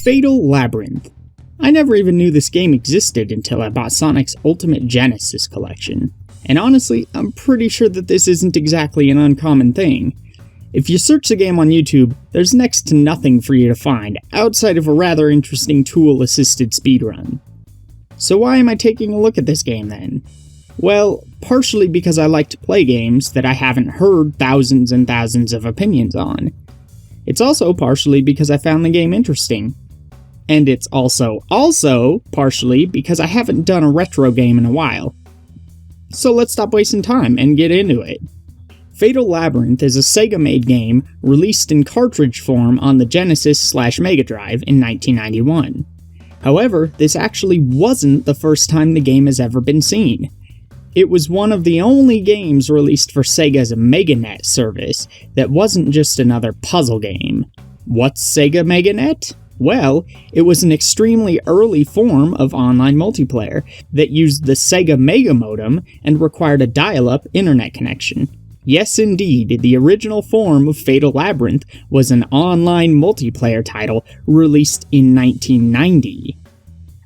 Fatal Labyrinth. I never even knew this game existed until I bought Sonic's Ultimate Genesis collection. And honestly, I'm pretty sure that this isn't exactly an uncommon thing. If you search the game on YouTube, there's next to nothing for you to find outside of a rather interesting tool-assisted speedrun. So why am I taking a look at this game then? Well, partially because I like to play games that I haven't heard thousands and thousands of opinions on. It's also partially because I found the game interesting. And it's also partially because I haven't done a retro game in a while. So let's stop wasting time and get into it. Fatal Labyrinth is a Sega-made game released in cartridge form on the Genesis/Mega Drive in 1991. However, this actually wasn't the first time the game has ever been seen. It was one of the only games released for Sega's MegaNet service that wasn't just another puzzle game. What's Sega MegaNet? Well, it was an extremely early form of online multiplayer that used the Sega Mega Modem and required a dial-up internet connection. Yes indeed, the original form of Fatal Labyrinth was an online multiplayer title released in 1990.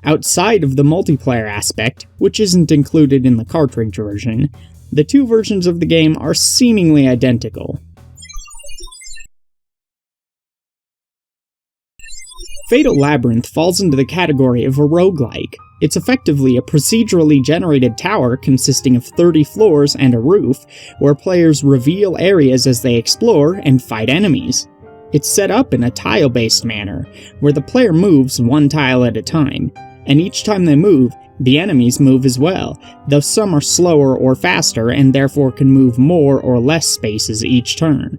Outside of the multiplayer aspect, which isn't included in the cartridge version, the two versions of the game are seemingly identical. Fatal Labyrinth falls into the category of a roguelike. It's effectively a procedurally generated tower consisting of 30 floors and a roof, where players reveal areas as they explore and fight enemies. It's set up in a tile-based manner, where the player moves one tile at a time, and each time they move, the enemies move as well, though some are slower or faster and therefore can move more or less spaces each turn.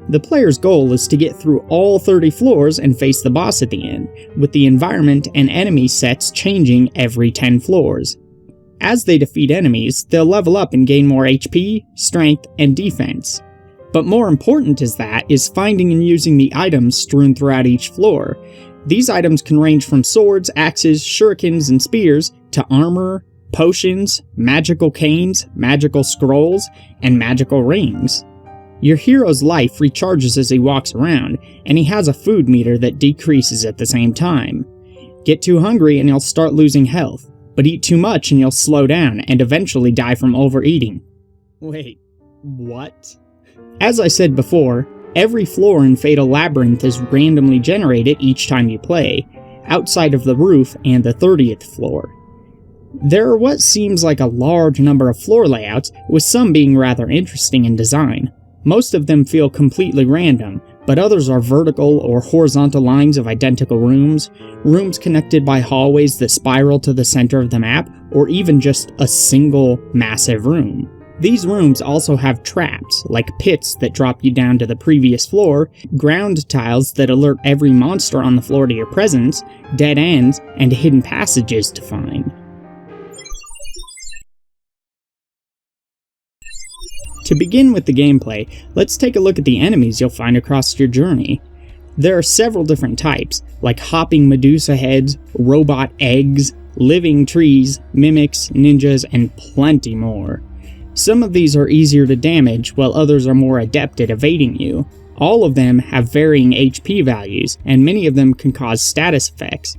The player's goal is to get through all 30 floors and face the boss at the end, with the environment and enemy sets changing every 10 floors. As they defeat enemies, they'll level up and gain more HP, strength, and defense. But more important is finding and using the items strewn throughout each floor. These items can range from swords, axes, shurikens, and spears, to armor, potions, magical canes, magical scrolls, and magical rings. Your hero's life recharges as he walks around, and he has a food meter that decreases at the same time. Get too hungry and you'll start losing health, but eat too much and you'll slow down and eventually die from overeating. Wait, what? As I said before, every floor in Fatal Labyrinth is randomly generated each time you play, outside of the roof and the 30th floor. There are what seems like a large number of floor layouts, with some being rather interesting in design. Most of them feel completely random, but others are vertical or horizontal lines of identical rooms, rooms connected by hallways that spiral to the center of the map, or even just a single massive room. These rooms also have traps, like pits that drop you down to the previous floor, ground tiles that alert every monster on the floor to your presence, dead ends, and hidden passages to find. To begin with the gameplay, let's take a look at the enemies you'll find across your journey. There are several different types, like hopping Medusa heads, robot eggs, living trees, mimics, ninjas, and plenty more. Some of these are easier to damage, while others are more adept at evading you. All of them have varying HP values, and many of them can cause status effects.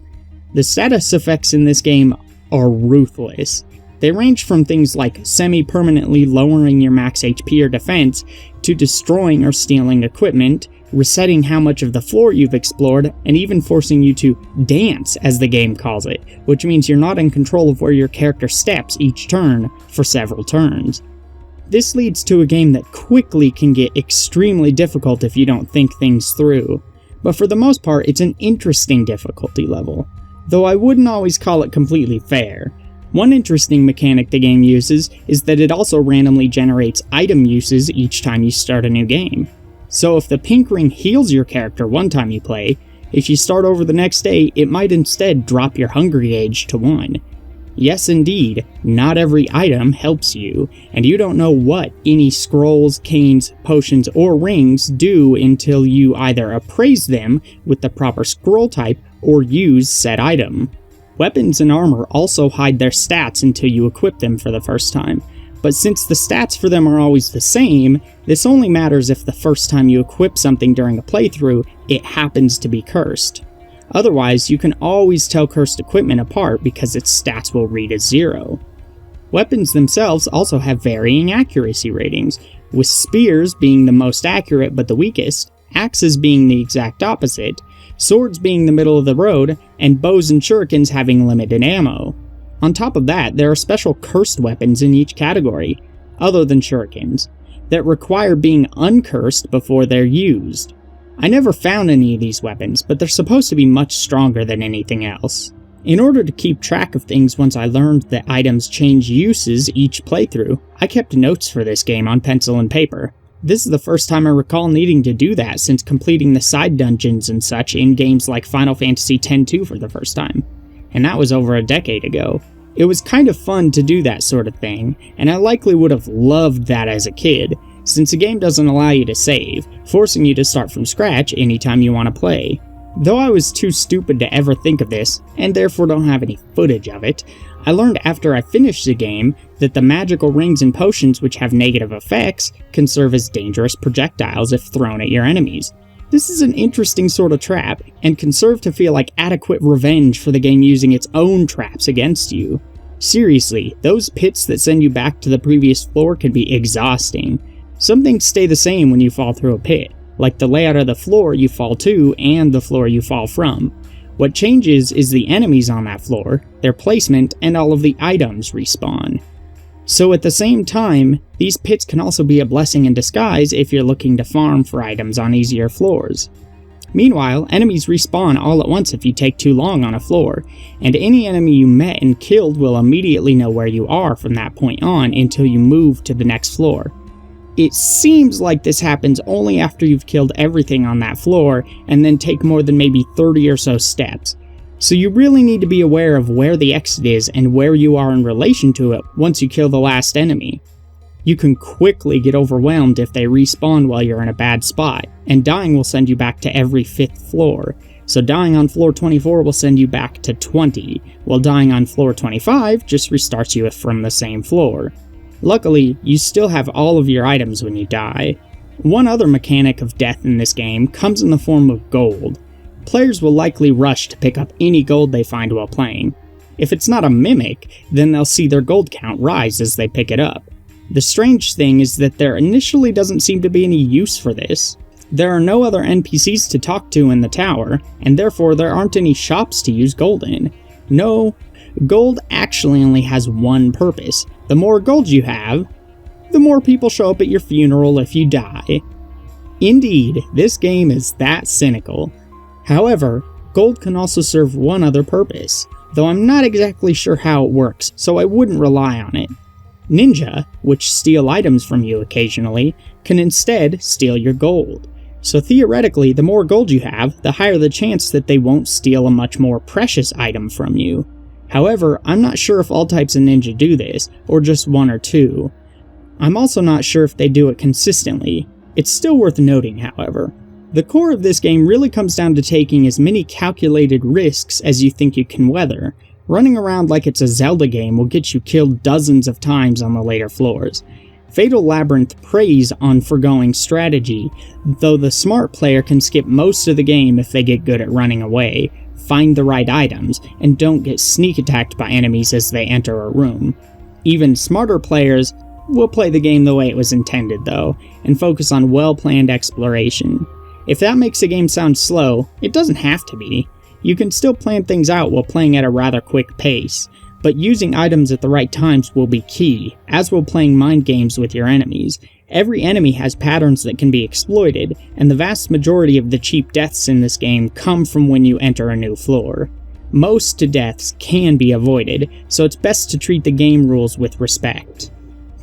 The status effects in this game are ruthless. They range from things like semi-permanently lowering your max HP or defense, to destroying or stealing equipment, resetting how much of the floor you've explored, and even forcing you to dance, as the game calls it, which means you're not in control of where your character steps each turn for several turns. This leads to a game that quickly can get extremely difficult if you don't think things through, but for the most part it's an interesting difficulty level, though I wouldn't always call it completely fair. One interesting mechanic the game uses is that it also randomly generates item uses each time you start a new game. So if the pink ring heals your character one time you play, if you start over the next day, it might instead drop your hunger gauge to 1. Yes indeed, not every item helps you, and you don't know what any scrolls, canes, potions, or rings do until you either appraise them with the proper scroll type or use said item. Weapons and armor also hide their stats until you equip them for the first time, but since the stats for them are always the same, this only matters if the first time you equip something during a playthrough, it happens to be cursed. Otherwise, you can always tell cursed equipment apart because its stats will read as 0. Weapons themselves also have varying accuracy ratings, with spears being the most accurate but the weakest, axes being the exact opposite, swords being the middle of the road, and bows and shurikens having limited ammo. On top of that, there are special cursed weapons in each category, other than shurikens, that require being uncursed before they're used. I never found any of these weapons, but they're supposed to be much stronger than anything else. In order to keep track of things once I learned that items change uses each playthrough, I kept notes for this game on pencil and paper. This is the first time I recall needing to do that since completing the side dungeons and such in games like Final Fantasy X-2 for the first time, and that was over a decade ago. It was kind of fun to do that sort of thing, and I likely would have loved that as a kid, since the game doesn't allow you to save, forcing you to start from scratch anytime you want to play. Though I was too stupid to ever think of this, and therefore don't have any footage of it, I learned after I finished the game that the magical rings and potions which have negative effects can serve as dangerous projectiles if thrown at your enemies. This is an interesting sort of trap, and can serve to feel like adequate revenge for the game using its own traps against you. Seriously, those pits that send you back to the previous floor can be exhausting. Some things stay the same when you fall through a pit, like the layout of the floor you fall to and the floor you fall from. What changes is the enemies on that floor, their placement, and all of the items respawn. So at the same time, these pits can also be a blessing in disguise if you're looking to farm for items on easier floors. Meanwhile, enemies respawn all at once if you take too long on a floor, and any enemy you met and killed will immediately know where you are from that point on until you move to the next floor. It seems like this happens only after you've killed everything on that floor and then take more than maybe 30 or so steps. So you really need to be aware of where the exit is and where you are in relation to it once you kill the last enemy. You can quickly get overwhelmed if they respawn while you're in a bad spot, and dying will send you back to every 5th floor. So dying on floor 24 will send you back to 20, while dying on floor 25 just restarts you from the same floor. Luckily, you still have all of your items when you die. One other mechanic of death in this game comes in the form of gold. Players will likely rush to pick up any gold they find while playing. If it's not a mimic, then they'll see their gold count rise as they pick it up. The strange thing is that there initially doesn't seem to be any use for this. There are no other NPCs to talk to in the tower, and therefore there aren't any shops to use gold in. No, gold actually only has one purpose. The more gold you have, the more people show up at your funeral if you die. Indeed, this game is that cynical. However, gold can also serve one other purpose, though I'm not exactly sure how it works, so I wouldn't rely on it. Ninja, which steal items from you occasionally, can instead steal your gold. So theoretically, the more gold you have, the higher the chance that they won't steal a much more precious item from you. However, I'm not sure if all types of ninja do this, or just one or two. I'm also not sure if they do it consistently. It's still worth noting, however. The core of this game really comes down to taking as many calculated risks as you think you can weather. Running around like it's a Zelda game will get you killed dozens of times on the later floors. Fatal Labyrinth preys on foregoing strategy, though the smart player can skip most of the game if they get good at running away, find the right items, and don't get sneak attacked by enemies as they enter a room. Even smarter players will play the game the way it was intended though, and focus on well-planned exploration. If that makes a game sound slow, it doesn't have to be. You can still plan things out while playing at a rather quick pace, but using items at the right times will be key, as will playing mind games with your enemies. Every enemy has patterns that can be exploited, and the vast majority of the cheap deaths in this game come from when you enter a new floor. Most deaths can be avoided, so it's best to treat the game rules with respect.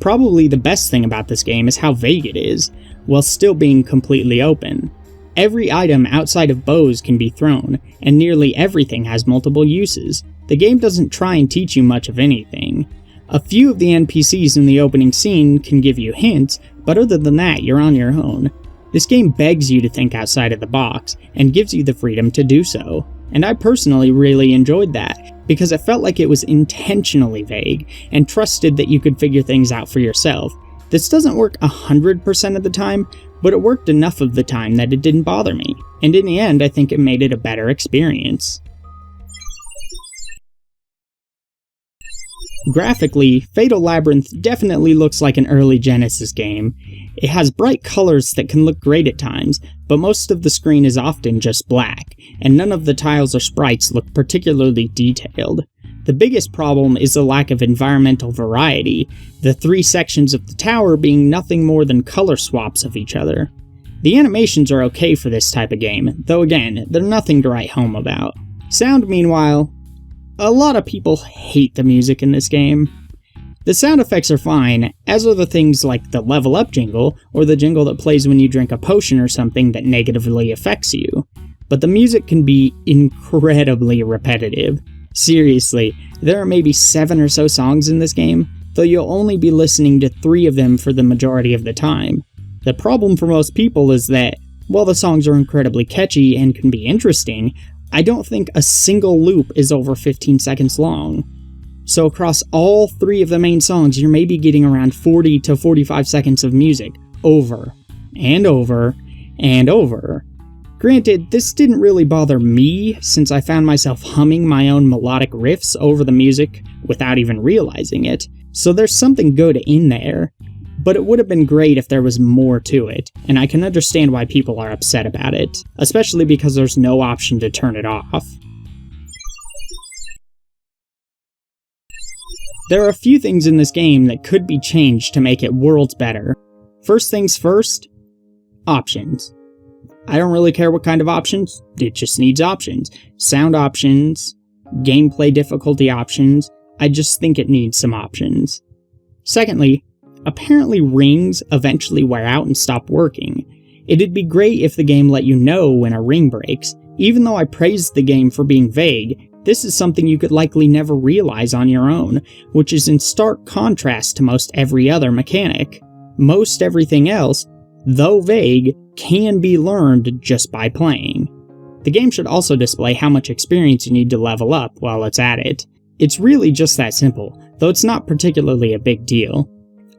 Probably the best thing about this game is how vague it is, while still being completely open. Every item outside of bows can be thrown, and nearly everything has multiple uses. The game doesn't try and teach you much of anything. A few of the NPCs in the opening scene can give you hints, but other than that, you're on your own. This game begs you to think outside of the box, and gives you the freedom to do so. And I personally really enjoyed that, because it felt like it was intentionally vague, and trusted that you could figure things out for yourself. This doesn't work 100% of the time, but it worked enough of the time that it didn't bother me, and in the end I think it made it a better experience. Graphically, Fatal Labyrinth definitely looks like an early Genesis game. It has bright colors that can look great at times, but most of the screen is often just black, and none of the tiles or sprites look particularly detailed. The biggest problem is the lack of environmental variety, the 3 sections of the tower being nothing more than color swaps of each other. The animations are okay for this type of game, though again, they're nothing to write home about. Sound, meanwhile, a lot of people hate the music in this game. The sound effects are fine, as are the things like the level up jingle, or the jingle that plays when you drink a potion or something that negatively affects you. But the music can be incredibly repetitive. Seriously, there are maybe 7 or so songs in this game, though you'll only be listening to 3 of them for the majority of the time. The problem for most people is that, while the songs are incredibly catchy and can be interesting, I don't think a single loop is over 15 seconds long. So across all 3 of the main songs, you're maybe getting around 40 to 45 seconds of music, over, and over, and over. Granted, this didn't really bother me, since I found myself humming my own melodic riffs over the music without even realizing it, so there's something good in there. But it would have been great if there was more to it, and I can understand why people are upset about it, especially because there's no option to turn it off. There are a few things in this game that could be changed to make it worlds better. First things first, options. I don't really care what kind of options, it just needs options. Sound options, gameplay difficulty options, I just think it needs some options. Secondly, apparently rings eventually wear out and stop working. It'd be great if the game let you know when a ring breaks. Even though I praised the game for being vague, this is something you could likely never realize on your own, which is in stark contrast to most every other mechanic. Most everything else, though vague, can be learned just by playing. The game should also display how much experience you need to level up while it's at it. It's really just that simple, though it's not particularly a big deal.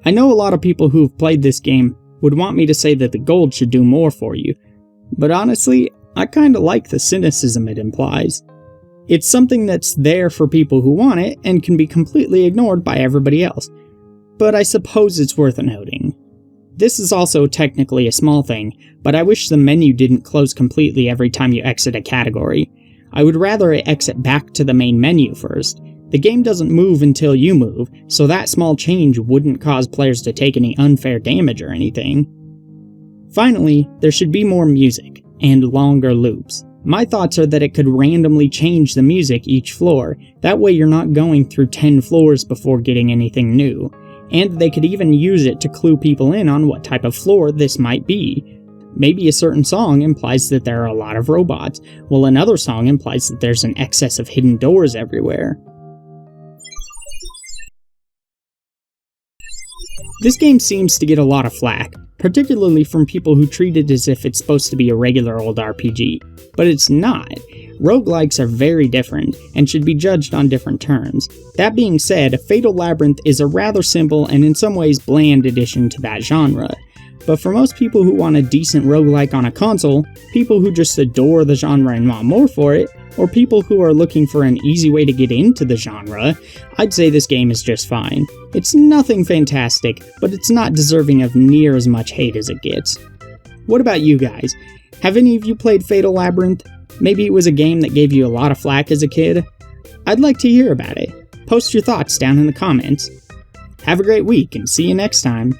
I know a lot of people who've played this game would want me to say that the gold should do more for you, but honestly, I kinda like the cynicism it implies. It's something that's there for people who want it and can be completely ignored by everybody else, but I suppose it's worth noting. This is also technically a small thing, but I wish the menu didn't close completely every time you exit a category. I would rather it exit back to the main menu first. The game doesn't move until you move, so that small change wouldn't cause players to take any unfair damage or anything. Finally, there should be more music, and longer loops. My thoughts are that it could randomly change the music each floor, that way you're not going through 10 floors before getting anything new. And they could even use it to clue people in on what type of floor this might be. Maybe a certain song implies that there are a lot of robots, while another song implies that there's an excess of hidden doors everywhere. This game seems to get a lot of flack, particularly from people who treat it as if it's supposed to be a regular old RPG, but it's not. Roguelikes are very different, and should be judged on different terms. That being said, Fatal Labyrinth is a rather simple and in some ways bland addition to that genre. But for most people who want a decent roguelike on a console, people who just adore the genre and want more for it, or people who are looking for an easy way to get into the genre, I'd say this game is just fine. It's nothing fantastic, but it's not deserving of near as much hate as it gets. What about you guys? Have any of you played Fatal Labyrinth? Maybe it was a game that gave you a lot of flack as a kid? I'd like to hear about it. Post your thoughts down in the comments. Have a great week and see you next time.